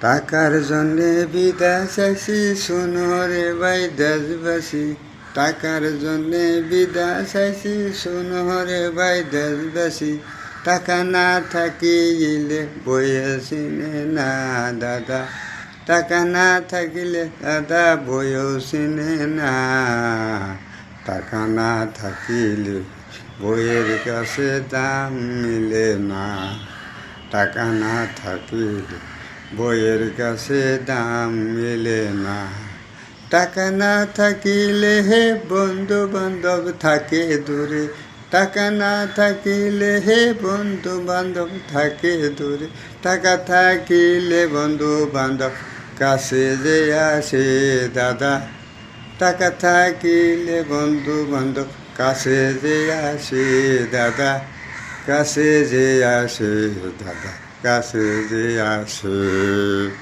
টাকার জন্যে বিদেশ আসি, শোনো রে ভাই দেশবাসী। টাকার জন্যে বিদেশ আসি, শোনো রে ভাই দেশবাসী। টাকা না থাকিলে বইয়ে চিনে না দাদা। টাকা না থাকিলে দাদা বইও চিনে না। টাকা না থাকিলে বইয়ের কাছে দাম মিলে না। টাকা না থাকিলে বইয়ের কাছে দাম মিলে না। টাকা না থাকিলে হে বন্ধু বান্ধব থাকে দূরে। টাকা না থাকিলে হে বন্ধু বান্ধব থাকে দূরে। টাকা থাকিলে বন্ধু বান্ধব কাছে যে আসে দাদা। টাকা থাকিলে বন্ধু বান্ধব কাছে যে আসে দাদা। কাছে যে আসে দাদা, কাছে যে আসে।